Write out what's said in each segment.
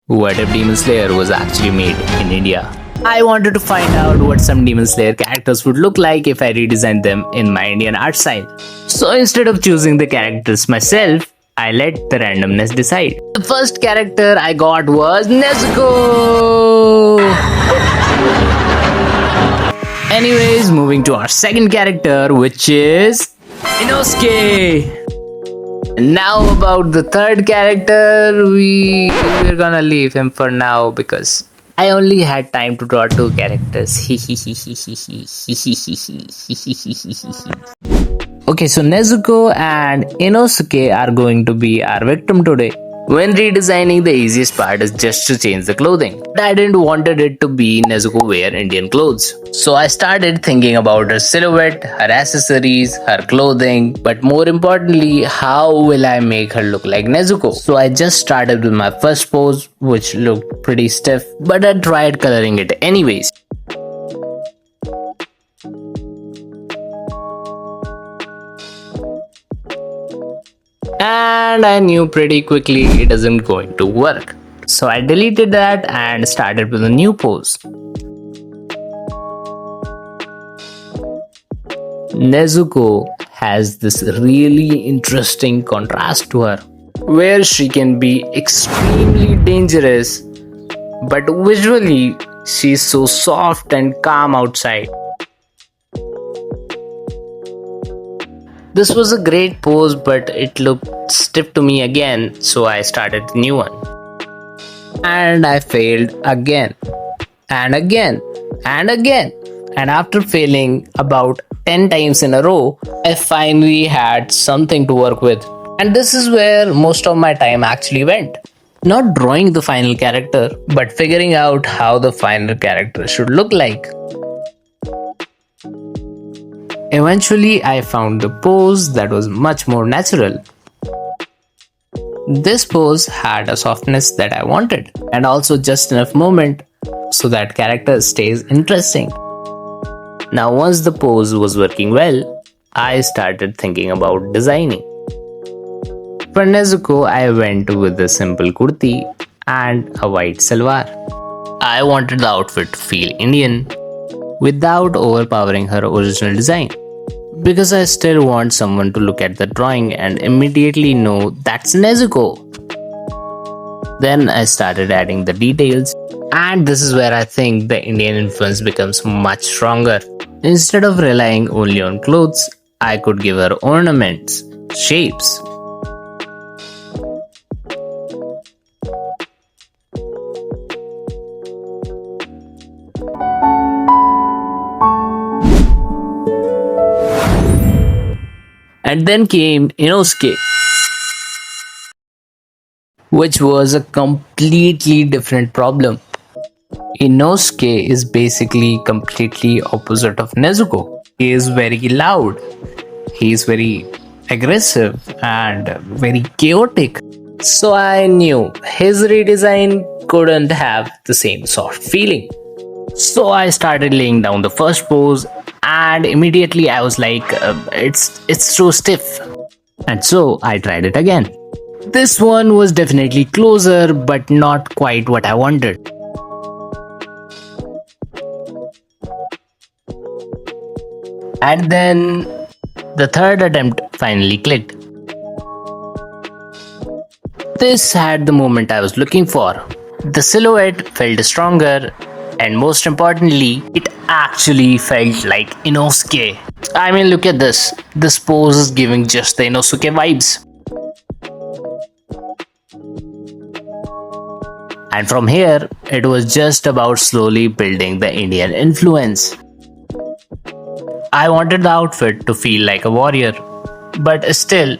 What if Demon Slayer was actually made in India? I wanted to find out what some Demon Slayer characters would look like if I redesigned them in my Indian art style. So instead of choosing the characters myself, I let the randomness decide. The first character I got was Nezuko! Anyways, moving to our second character, which is Inosuke. Now about the third character, we're gonna leave him for now because I only had time to draw two characters. Okay, so Nezuko and Inosuke are going to be our victim today. When redesigning, the easiest part is just to change the clothing. But I didn't wanted it to be Nezuko wear Indian clothes. So I started thinking about her silhouette, her accessories, her clothing, but more importantly, how will I make her look like Nezuko? So I just started with my first pose, which looked pretty stiff, but I tried coloring it anyways. And I knew pretty quickly it isn't going to work. So I deleted that and started with a new pose. Nezuko has this really interesting contrast to her, where she can be extremely dangerous, but visually she's so soft and calm outside. This was a great pose, but it looked stiff to me again, so I started a new one. And I failed again, and again, and again. And after failing about 10 times in a row, I finally had something to work with. And this is where most of my time actually went. Not drawing the final character, but figuring out how the final character should look like. Eventually, I found the pose that was much more natural. This pose had a softness that I wanted, and also just enough movement so that character stays interesting. Now, once the pose was working well, I started thinking about designing. For Nezuko, I went with a simple kurti and a white salwar. I wanted the outfit to feel Indian without overpowering her original design, because I still want someone to look at the drawing and immediately know that's Nezuko. Then I started adding the details, and this is where I think the Indian influence becomes much stronger. Instead of relying only on clothes, I could give her ornaments, shapes. And then came Inosuke, which was a completely different problem. Inosuke is basically completely opposite of Nezuko. He is very loud, he is very aggressive and very chaotic. So I knew his redesign couldn't have the same soft feeling. So I started laying down the first pose, and immediately I was like, it's so stiff. And so I tried it again. This one was definitely closer, but not quite what I wanted. And then the third attempt finally clicked. This had the moment I was looking for. The silhouette felt stronger, and most importantly, it actually felt like Inosuke. I mean, look at this. This pose is giving just the Inosuke vibes. And from here, it was just about slowly building the Indian influence. I wanted the outfit to feel like a warrior, but still,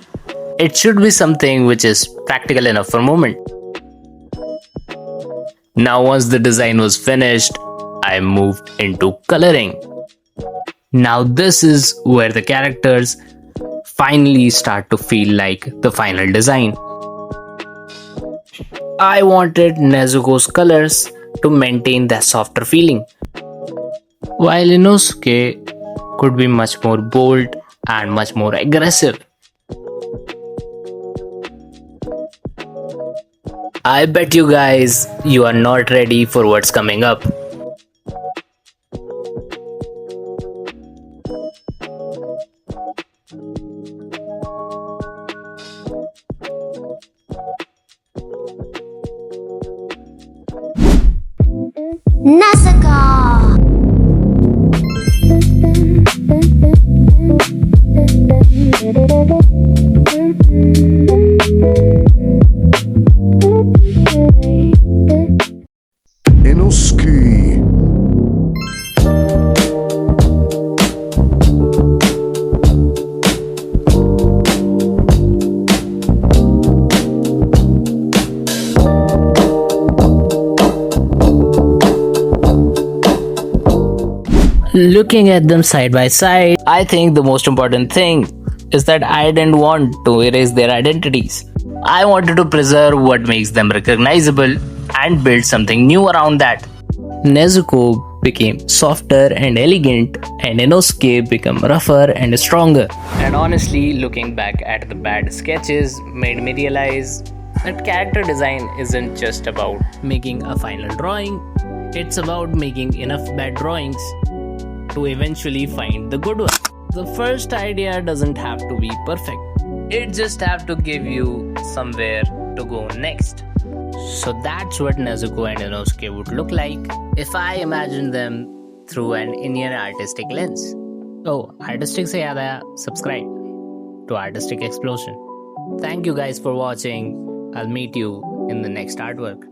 it should be something which is practical enough for a moment. Now, once the design was finished, I moved into coloring. Now, this is where the characters finally start to feel like the final design. I wanted Nezuko's colors to maintain that softer feeling, while Inosuke could be much more bold and much more aggressive. I bet you guys you are not ready for what's coming up. Nezuko! Inosuke. Looking at them side by side, I think the most important thing is that I didn't want to erase their identities. I wanted to preserve what makes them recognizable and build something new around that. Nezuko became softer and elegant, and Inosuke became rougher and stronger. And honestly, looking back at the bad sketches made me realize that character design isn't just about making a final drawing, it's about making enough bad drawings to eventually find the good one. The first idea doesn't have to be perfect. It just have to give you somewhere to go next. So that's what Nezuko and Inosuke would look like if I imagine them through an Indian artistic lens. Oh, artistic se yaad aaya, subscribe to Artistic Explosion. Thank you guys for watching. I'll meet you in the next artwork.